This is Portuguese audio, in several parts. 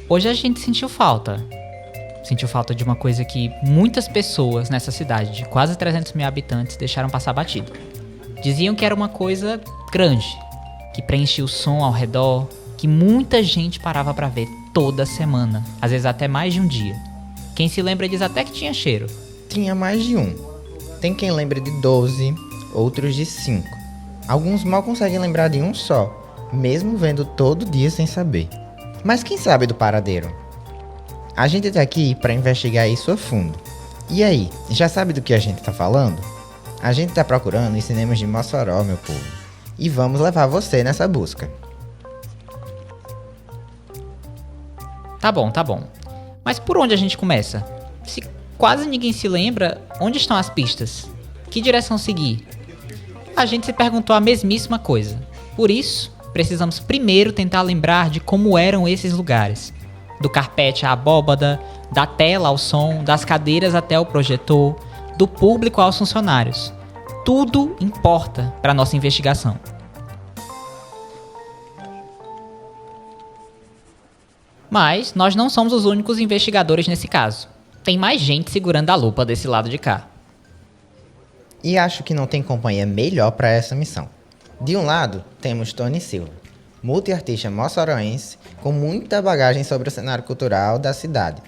Hoje a gente sentiu falta. Sentiu falta de uma coisa que muitas pessoas nessa cidade de quase 300 mil habitantes deixaram passar batido. Diziam que era uma coisa grande, que preenchia o som ao redor, que muita gente parava pra ver toda semana, às vezes até mais de um dia. Quem se lembra diz até que tinha cheiro. Tinha mais de um. Tem quem lembra de 12, outros de 5. Alguns mal conseguem lembrar de um só, mesmo vendo todo dia sem saber. Mas quem sabe do paradeiro? A gente tá aqui pra investigar isso a fundo. E aí, já sabe do que a gente tá falando? A gente tá procurando em cinemas de Mossoró, meu povo. E vamos levar você nessa busca. Tá bom. Mas por onde a gente começa? Se quase ninguém se lembra, onde estão as pistas? Que direção seguir? A gente se perguntou a mesmíssima coisa. Por isso, precisamos primeiro tentar lembrar de como eram esses lugares. Do carpete à abóbada, da tela ao som, das cadeiras até o projetor, do público aos funcionários. Tudo importa para nossa investigação. Mas nós não somos os únicos investigadores nesse caso. Tem mais gente segurando a lupa desse lado de cá. E acho que não tem companhia melhor para essa missão. De um lado, temos Tony Silva, multiartista moçoroense com muita bagagem sobre o cenário cultural da cidade.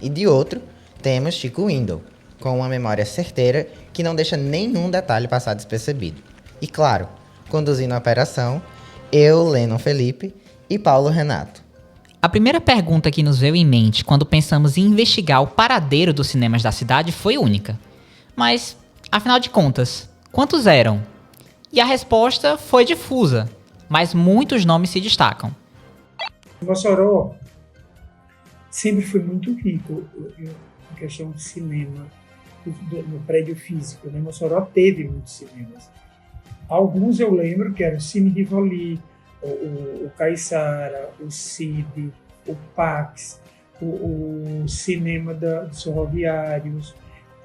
E de outro, temos Chico Windle, com uma memória certeira que não deixa nenhum detalhe passar despercebido. E claro, conduzindo a operação, eu, Lennon Felipe e Paulo Renato. A primeira pergunta que nos veio em mente quando pensamos em investigar o paradeiro dos cinemas da cidade foi única. Mas, afinal de contas, quantos eram? E a resposta foi difusa, mas muitos nomes se destacam. Mossoró sempre foi muito rico em questão de cinema, no prédio físico, né? Mossoró teve muitos cinemas. Alguns eu lembro que eram o Cine Rivoli, o Caiçara, o Cid, o Pax, o cinema dos ferroviários,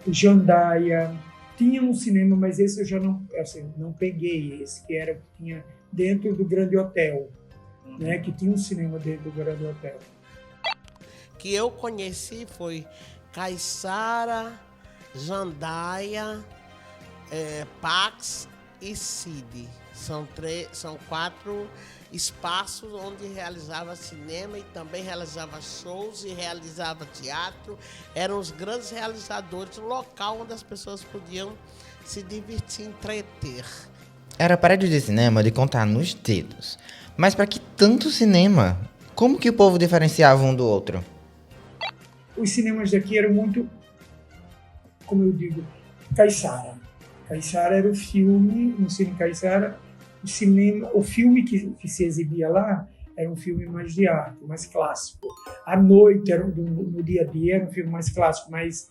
o Jandaia. Tinha um cinema, mas esse eu já não peguei, esse que tinha dentro do Grande Hotel, né? Que tinha um cinema dentro do Grande Hotel. Que eu conheci foi Caiçara, Jandaia, Pax e Cid. São 4 espaços onde realizava cinema e também realizava shows e realizava teatro. Eram os grandes realizadores, o local onde as pessoas podiam se divertir, entreter. Era prédio de cinema de contar nos dedos. Mas para que tanto cinema? Como que o povo diferenciava um do outro? Os cinemas daqui eram muito, como eu digo, Caiçara. Caiçara era o filme, no Cine Caiçara, o filme que se exibia lá era um filme mais de arte, mais clássico. À noite, no dia a dia, era um filme mais clássico, mais...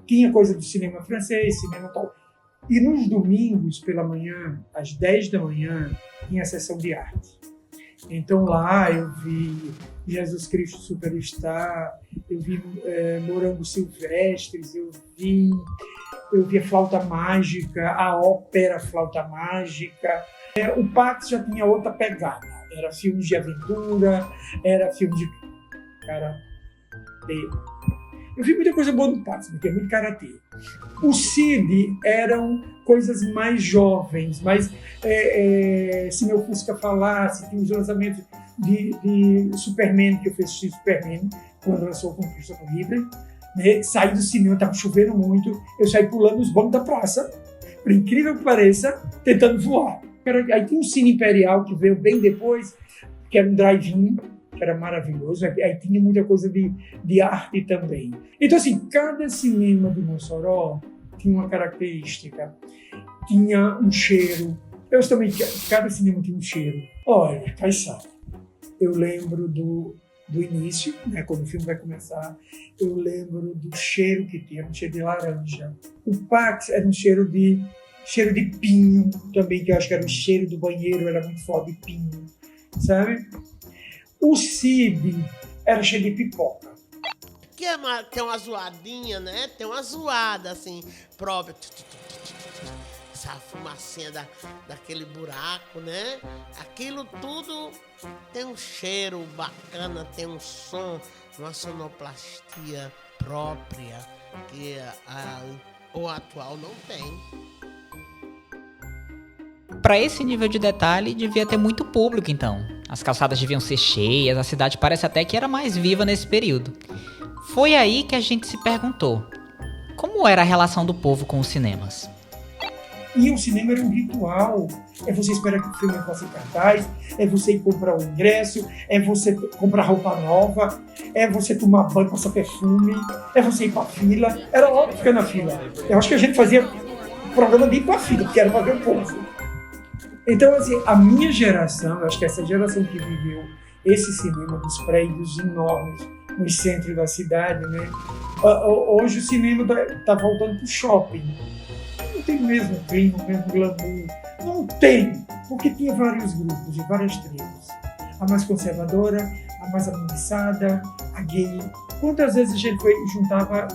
tinha coisa do cinema francês, cinema tal. E nos domingos, pela manhã, às 10 da manhã, tinha a sessão de arte. Então lá eu vi Jesus Cristo Superstar, eu vi Morangos Silvestres, eu vi a Flauta Mágica, a ópera Flauta Mágica. O Pax já tinha outra pegada, era filmes de aventura, era filme de karatê. Eu vi muita coisa boa no Pax, porque é muito karatê. O Cid eram coisas mais jovens, mas Se Meu Fusca Falasse, tinha os lançamentos de Superman, que eu fiz Superman, quando lançou com o Christopher Reeve, né? Saí do cinema, estava chovendo muito, eu saí pulando os bancos da praça, por incrível que pareça, tentando voar. Aí tinha um Cine Imperial, que veio bem depois, que era um drive-in, que era maravilhoso, aí tinha muita coisa de arte também. Então, assim, cada cinema de Mossoró tinha uma característica, tinha um cheiro. Eu também, cada cinema tinha um cheiro. Olha, Caiçara, eu lembro do início, né, quando o filme vai começar, eu lembro do cheiro que tinha, um cheiro de laranja. O Pax era um cheiro de pinho também, que eu acho que era o cheiro do banheiro, era muito forte de pinho, sabe? O Cid era cheio de pipoca. Que que tem uma zoadinha, né? Tem uma zoada, assim, própria. Essa fumacinha daquele buraco, né? Aquilo tudo tem um cheiro bacana, tem um som, uma sonoplastia própria que o atual não tem. Para esse nível de detalhe, devia ter muito público, então. As calçadas deviam ser cheias, a cidade parece até que era mais viva nesse período. Foi aí que a gente se perguntou, como era a relação do povo com os cinemas? E o cinema era um ritual. É você esperar que o filme faça cartaz, é você ir comprar o ingresso, é você comprar roupa nova, é você tomar banho, passar perfume, é você ir pra fila. Era óbvio ficar na fila. Eu acho que a gente fazia programa de ir pra fila, porque era pra ver o povo. Então, assim, a minha geração, eu acho que essa geração que viveu esse cinema dos prédios enormes no centro da cidade, né? Hoje o cinema tá voltando pro shopping. Não tem o mesmo clima, o mesmo glamour. Não tem, porque tinha vários grupos e várias tribos. A mais conservadora, a mais avançada, a gay. Quantas vezes a gente juntava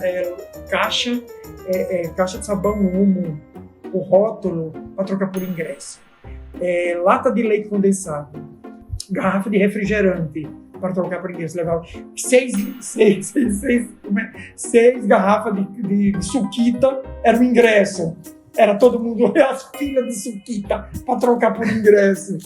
caixa de sabão Omo, o rótulo, para trocar por ingresso. Lata de leite condensado, garrafa de refrigerante para trocar por ingresso. Levava seis garrafas de suquita, era o ingresso. Era todo mundo as filas de suquita para trocar por ingresso.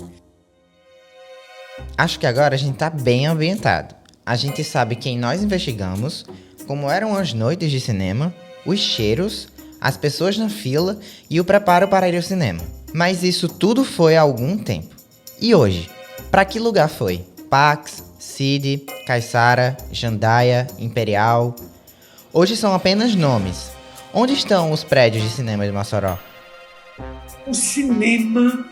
Acho que agora a gente tá bem ambientado. A gente sabe quem nós investigamos, como eram as noites de cinema, os cheiros, as pessoas na fila e o preparo para ir ao cinema. Mas isso tudo foi há algum tempo. E hoje? Para que lugar foi? Pax, Cid, Caiçara, Jandaia, Imperial? Hoje são apenas nomes. Onde estão os prédios de cinema de Mossoró? O cinema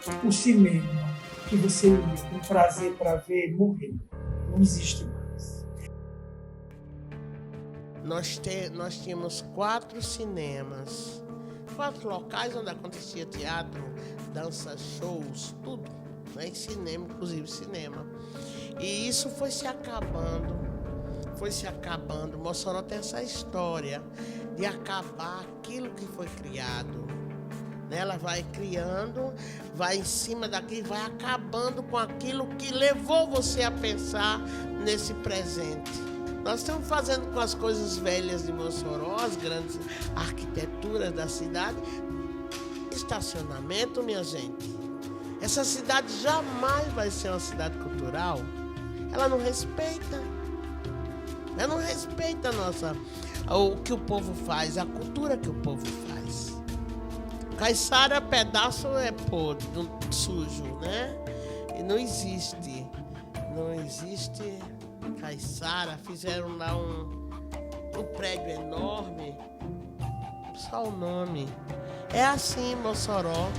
que você ia com prazer para ver, morreu. Não existe mais. Nós tínhamos 4 cinemas. 4 locais onde acontecia teatro, dança, shows, tudo, né? E cinema, inclusive cinema. E isso foi se acabando. Mossoró tem essa história de acabar aquilo que foi criado. Ela vai criando, vai em cima daquilo, vai acabando com aquilo que levou você a pensar nesse presente. Nós estamos fazendo com as coisas velhas de Mossoró, as grandes arquiteturas da cidade, estacionamento, minha gente. Essa cidade jamais vai ser uma cidade cultural. Ela não respeita o que o povo faz, a cultura que o povo faz. Caiçara, pedaço é podre, sujo, né? E não existe Caiçara. Fizeram lá um prédio enorme, só o nome. É assim, Mossoró.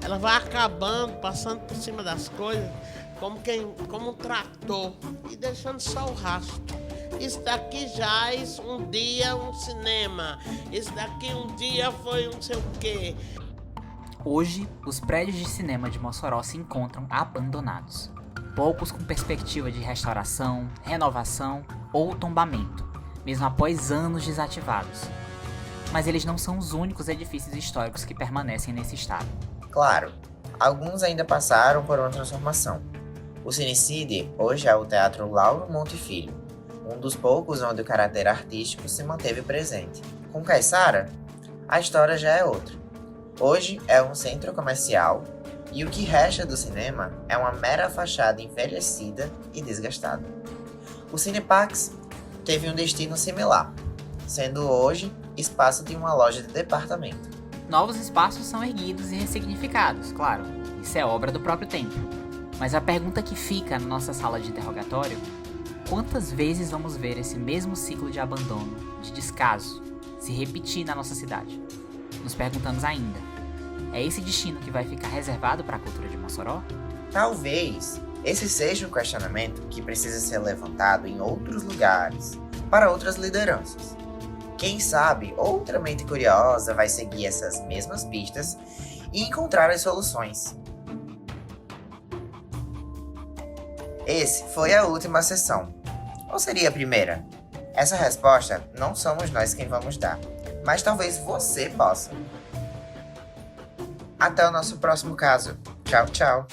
Ela vai acabando, passando por cima das coisas, como um trator, e deixando só o rastro. Isso daqui jaz um dia um cinema. Isso daqui um dia foi um não sei o quê. Hoje, os prédios de cinema de Mossoró se encontram abandonados. Poucos com perspectiva de restauração, renovação ou tombamento, mesmo após anos desativados. Mas eles não são os únicos edifícios históricos que permanecem nesse estado. Claro, alguns ainda passaram por uma transformação. O Cinecide hoje é o Teatro Lauro Monte Filho, um dos poucos onde o caráter artístico se manteve presente. Com Caiçara, a história já é outra. Hoje é um centro comercial e o que resta do cinema é uma mera fachada envelhecida e desgastada. O Cinepax teve um destino similar, sendo hoje espaço de uma loja de departamento. Novos espaços são erguidos e ressignificados, claro, isso é obra do próprio tempo. Mas a pergunta que fica na nossa sala de interrogatório: quantas vezes vamos ver esse mesmo ciclo de abandono, de descaso, se repetir na nossa cidade? Nos perguntamos ainda, é esse destino que vai ficar reservado para a cultura de Mossoró? Talvez esse seja um questionamento que precisa ser levantado em outros lugares, para outras lideranças. Quem sabe outra mente curiosa vai seguir essas mesmas pistas e encontrar as soluções. Esse foi a última sessão. Ou seria a primeira? Essa resposta não somos nós quem vamos dar, mas talvez você possa. Até o nosso próximo caso. Tchau, tchau.